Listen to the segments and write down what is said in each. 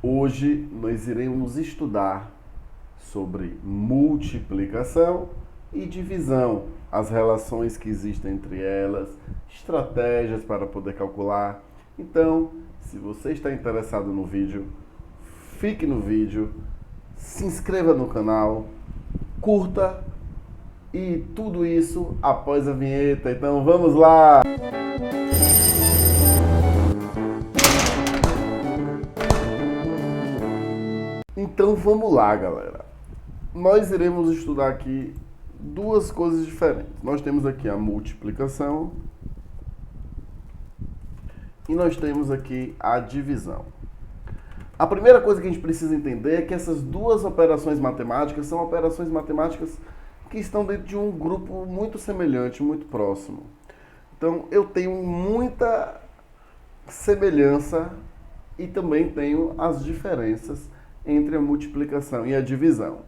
Hoje nós iremos estudar sobre multiplicação e divisão, as relações que existem entre elas, estratégias para poder calcular. Então, se você está interessado no vídeo, fique no vídeo, se inscreva no canal, curta e tudo isso após a vinheta. Então vamos lá! Então vamos lá, galera. Nós iremos estudar aqui duas coisas diferentes. Nós temos aqui a multiplicação e nós temos aqui a divisão. A primeira coisa que a gente precisa entender é que essas duas operações matemáticas são operações matemáticas que estão dentro de um grupo muito semelhante, muito próximo. Então eu tenho muita semelhança e também tenho as diferenças entre a multiplicação e a divisão.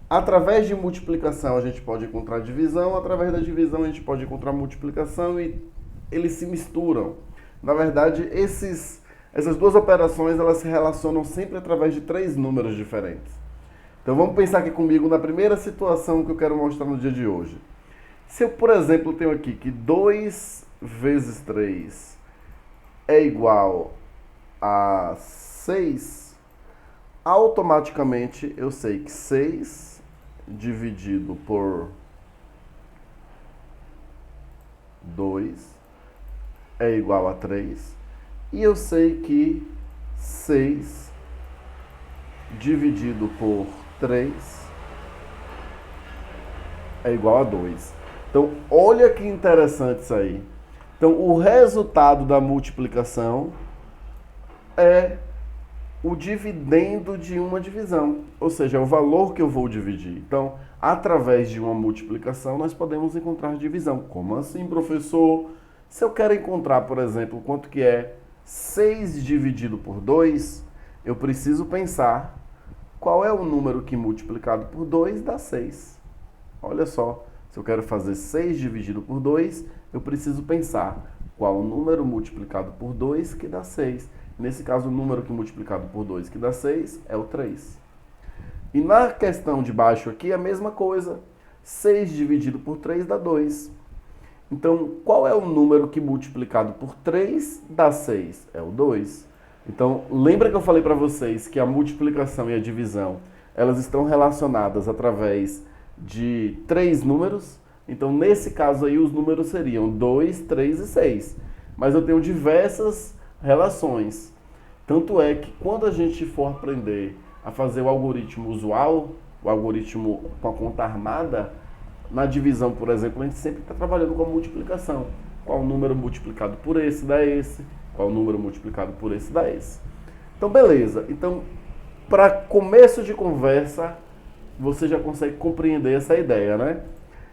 Através de multiplicação a gente pode encontrar divisão, através da divisão a gente pode encontrar multiplicação e eles se misturam. Na verdade, essas duas operações elas se relacionam sempre através de três números diferentes. Então vamos pensar aqui comigo na primeira situação que eu quero mostrar no dia de hoje. Se eu, por exemplo, tenho aqui que 2 vezes 3 é igual a 6, automaticamente eu sei que 6 dividido por 2 é igual a 3. E eu sei que 6 dividido por 3 é igual a 2. Então, olha que interessante isso aí. Então, o resultado da multiplicação é o dividendo de uma divisão, ou seja, é o valor que eu vou dividir. Então, através de uma multiplicação, nós podemos encontrar divisão. Como assim, professor? Se eu quero encontrar, por exemplo, quanto que é 6 dividido por 2, eu preciso pensar qual é o número que multiplicado por 2 dá 6. Olha só, se eu quero fazer 6 dividido por 2, eu preciso pensar qual o número multiplicado por 2 que dá 6. Nesse caso, o número que multiplicado por 2 que dá 6 é o 3. E na questão de baixo aqui, a mesma coisa. 6 dividido por 3 dá 2. Então, qual é o número que multiplicado por 3 dá 6? É o 2. Então, lembra que eu falei para vocês que a multiplicação e a divisão, elas estão relacionadas através de três números? Então, nesse caso aí, os números seriam 2, 3 e 6. Mas eu tenho diversas relações. Tanto é que quando a gente for aprender a fazer o algoritmo usual, o algoritmo com a conta armada, na divisão, por exemplo, a gente sempre está trabalhando com a multiplicação. Qual número multiplicado por esse dá esse, qual número multiplicado por esse dá esse. Então, beleza. Então, para começo de conversa, você já consegue compreender essa ideia, né?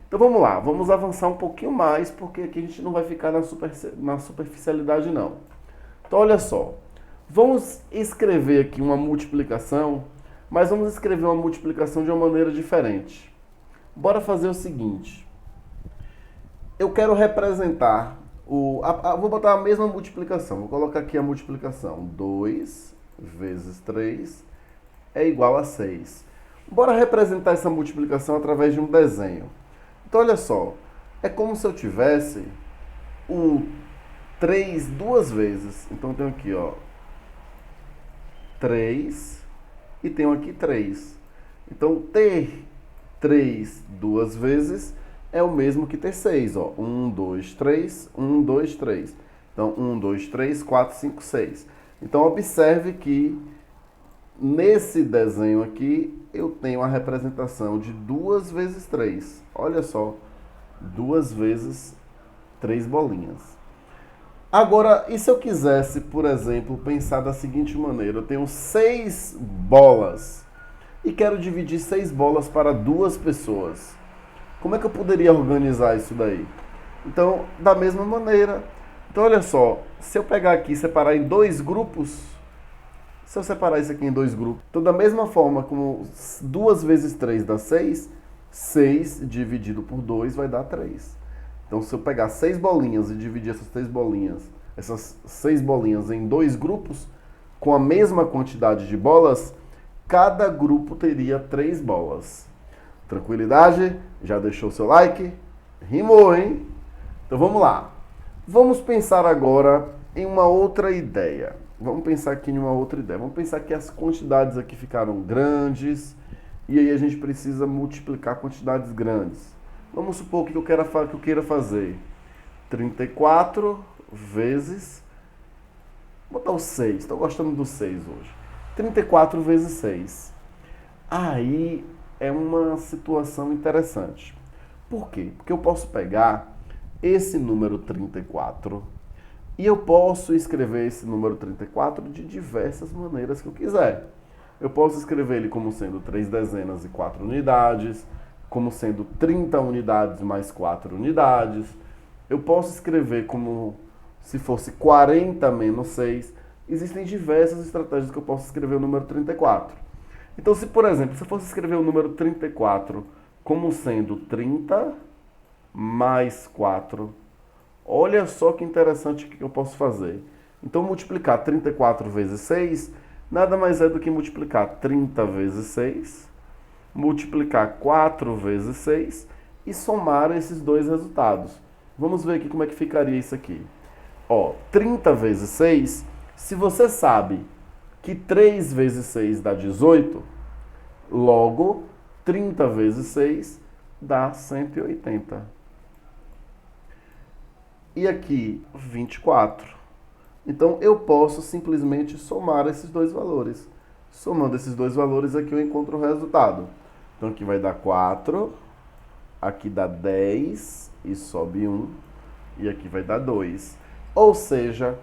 Então, vamos lá. Vamos avançar um pouquinho mais, porque aqui a gente não vai ficar na superficialidade, não. Então, olha só. Vamos escrever aqui uma multiplicação, mas vamos escrever uma multiplicação de uma maneira diferente. Bora fazer o seguinte. Eu quero representar vou botar a mesma multiplicação. Vou colocar aqui a multiplicação. 2 vezes 3 é igual a 6. Bora representar essa multiplicação através de um desenho. Então, olha só. É como se eu tivesse o 3 duas vezes. Então, eu tenho aqui, ó, 3 e tenho aqui 3. Então, ter 3 duas vezes é o mesmo que ter 6. Ó. 1, 2, 3, 1, 2, 3. Então, 1, 2, 3, 4, 5, 6. Então, observe que nesse desenho aqui eu tenho a representação de 2 vezes 3. Olha só, 2 vezes 3 bolinhas. Agora, e se eu quisesse, por exemplo, pensar da seguinte maneira? Eu tenho 6 bolas e quero dividir 6 bolas para 2 pessoas. Como é que eu poderia organizar isso daí? Então, da mesma maneira. Então, olha só, se eu pegar aqui e separar em 2 grupos, se eu separar isso aqui em 2 grupos, então da mesma forma como 2 vezes 3 dá 6, 6 dividido por 2 vai dar 3. Então, se eu pegar 6 bolinhas e dividir essas 6 bolinhas em 2 grupos, com a mesma quantidade de bolas, cada grupo teria 3 bolas. Tranquilidade? Já deixou seu like? Rimou, hein? Então vamos lá. Vamos pensar agora em uma outra ideia. Vamos pensar aqui em uma outra ideia. Vamos pensar que as quantidades aqui ficaram grandes e aí a gente precisa multiplicar quantidades grandes. Vamos supor que eu queira fazer 34 vezes... Vou botar o 6. Estou gostando do 6 hoje. 34 vezes 6. Aí é uma situação interessante. Por quê? Porque eu posso pegar esse número 34 e eu posso escrever esse número 34 de diversas maneiras que eu quiser. Eu posso escrever ele como sendo 3 dezenas e 4 unidades, como sendo 30 unidades mais 4 unidades. Eu posso escrever como se fosse 40 menos 6. Existem diversas estratégias que eu posso escrever o número 34. Então, se por exemplo, se eu fosse escrever o número 34 como sendo 30 mais 4, olha só que interessante que eu posso fazer. Então, multiplicar 34 vezes 6 nada mais é do que multiplicar 30 vezes 6, multiplicar 4 vezes 6 e somar esses dois resultados. Vamos ver aqui como é que ficaria isso aqui. Ó, 30 vezes 6, se você sabe que 3 vezes 6 dá 18, logo 30 vezes 6 dá 180. E aqui 24. Então eu posso simplesmente somar esses dois valores. Somando esses dois valores aqui eu encontro o resultado. Então aqui vai dar 4, aqui dá 10 e sobe 1, e aqui vai dar 2. Ou seja,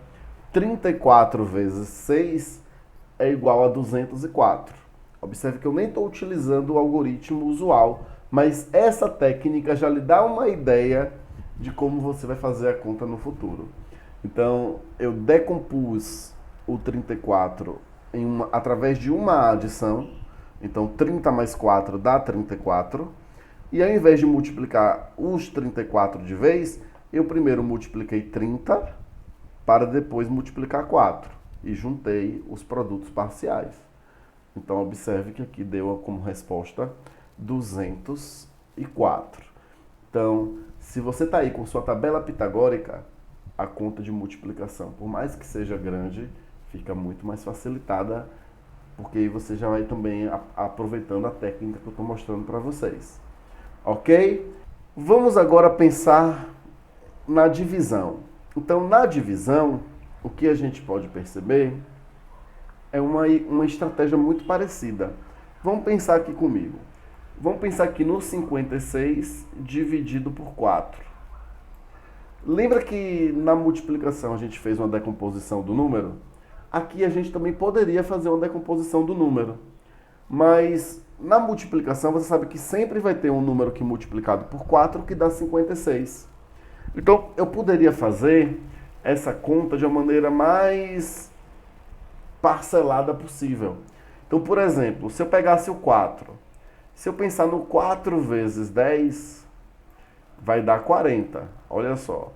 34 vezes 6 é igual a 204. Observe que eu nem estou utilizando o algoritmo usual, mas essa técnica já lhe dá uma ideia de como você vai fazer a conta no futuro. Então, eu decompus o 34 através de uma adição. Então, 30 mais 4 dá 34. E ao invés de multiplicar os 34 de vez, eu primeiro multipliquei 30 para depois multiplicar 4. E juntei os produtos parciais. Então, observe que aqui deu como resposta 204. Então, se você está aí com sua tabela pitagórica, a conta de multiplicação, por mais que seja grande, fica muito mais facilitada, porque aí você já vai também aproveitando a técnica que eu estou mostrando para vocês. Ok? Vamos agora pensar na divisão. Então, na divisão, o que a gente pode perceber é uma estratégia muito parecida. Vamos pensar aqui comigo. Vamos pensar aqui no 56 dividido por 4. Lembra que na multiplicação a gente fez uma decomposição do número? Aqui a gente também poderia fazer uma decomposição do número. Mas na multiplicação você sabe que sempre vai ter um número que multiplicado por 4 que dá 56. Então eu poderia fazer essa conta de uma maneira mais parcelada possível. Então, por exemplo, se eu pegasse o 4, se eu pensar no 4 vezes 10, vai dar 40. Olha só,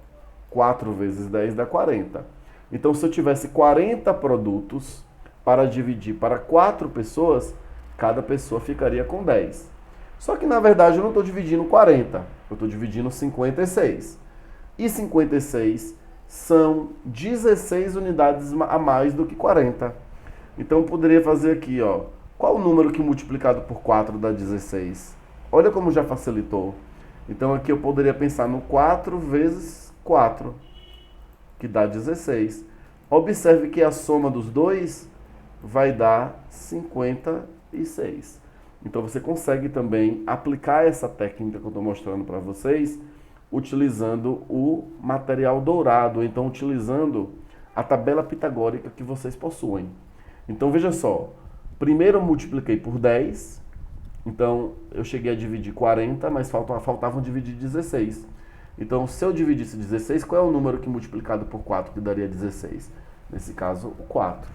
4 vezes 10 dá 40. Então, se eu tivesse 40 produtos para dividir para 4 pessoas, cada pessoa ficaria com 10. Só que, na verdade, eu não estou dividindo 40, eu estou dividindo 56. E 56 são 16 unidades a mais do que 40. Então, eu poderia fazer aqui, ó. Qual o número que multiplicado por 4 dá 16? Olha como já facilitou. Então, aqui eu poderia pensar no 4 vezes 4, que dá 16. Observe que a soma dos dois vai dar 56. Então, você consegue também aplicar essa técnica que eu estou mostrando para vocês, utilizando o material dourado, então utilizando a tabela pitagórica que vocês possuem. Então, veja só. Primeiro eu multipliquei por 10, então eu cheguei a dividir 40, mas faltavam dividir 16. Então, se eu dividisse 16, qual é o número que multiplicado por 4 que daria 16? Nesse caso, o 4.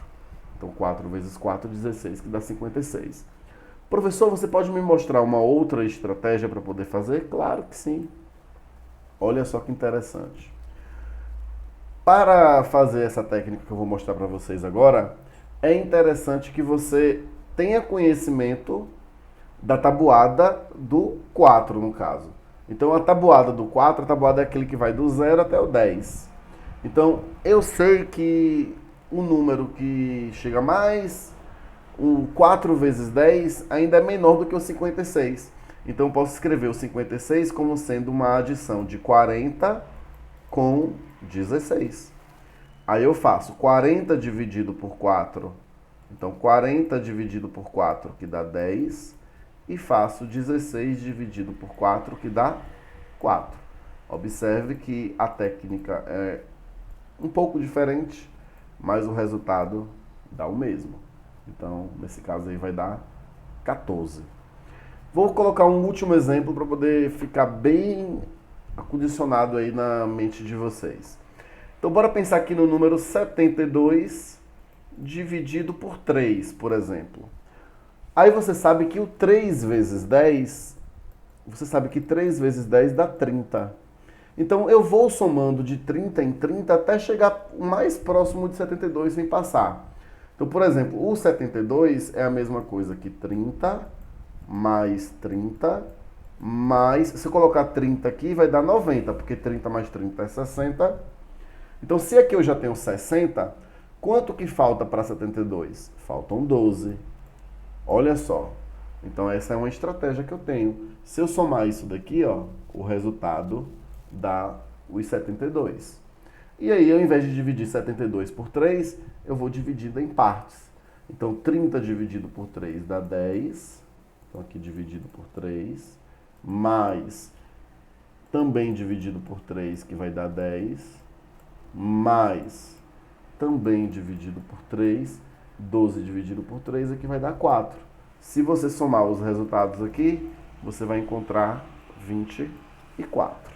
Então, 4 vezes 4, 16, que dá 56. Professor, você pode me mostrar uma outra estratégia para poder fazer? Claro que sim. Olha só que interessante. Para fazer essa técnica que eu vou mostrar para vocês agora, é interessante que você tenha conhecimento da tabuada do 4, no caso. Então, a tabuada do 4, a tabuada é aquele que vai do 0 até o 10. Então, eu sei que o número que chega mais, o 4 vezes 10, ainda é menor do que o 56. Então, eu posso escrever o 56 como sendo uma adição de 40 com 16. Aí eu faço 40 dividido por 4. Então, 40 dividido por 4, que dá 10. E faço 16 dividido por 4, que dá 4. Observe que a técnica é um pouco diferente, mas o resultado dá o mesmo. Então, nesse caso aí vai dar 14. Vou colocar um último exemplo para poder ficar bem acondicionado aí na mente de vocês. Então, bora pensar aqui no número 72 dividido por 3, por exemplo. Aí você sabe que o 3 vezes 10, você sabe que 3 vezes 10 dá 30. Então eu vou somando de 30 em 30 até chegar mais próximo de 72 sem passar. Então, por exemplo, o 72 é a mesma coisa que 30 mais 30 mais... Se eu colocar 30 aqui, vai dar 90, porque 30 mais 30 é 60. Então, se aqui eu já tenho 60, quanto que falta para 72? Faltam 12. Olha só. Então essa é uma estratégia que eu tenho. Se eu somar isso daqui, ó, o resultado dá os 72. E aí, ao invés de dividir 72 por 3, eu vou dividindo em partes. Então 30 dividido por 3 dá 10. Então aqui dividido por 3. Mais também dividido por 3, que vai dar 10. Mais também dividido por 3. 12 dividido por 3 aqui vai dar 4. Se você somar os resultados aqui, você vai encontrar 24.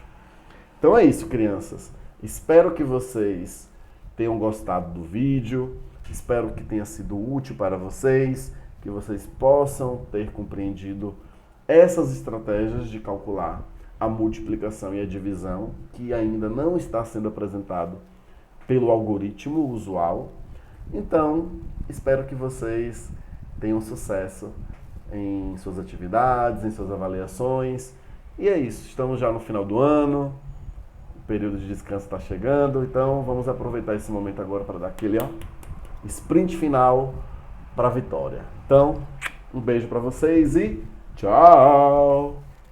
Então é isso, crianças. Espero que vocês tenham gostado do vídeo. Espero que tenha sido útil para vocês, que vocês possam ter compreendido essas estratégias de calcular a multiplicação e a divisão, que ainda não está sendo apresentado pelo algoritmo usual. Então, espero que vocês tenham sucesso em suas atividades, em suas avaliações. E é isso, estamos já no final do ano, o período de descanso está chegando, então vamos aproveitar esse momento agora para dar aquele sprint final para a vitória. Então, um beijo para vocês e tchau!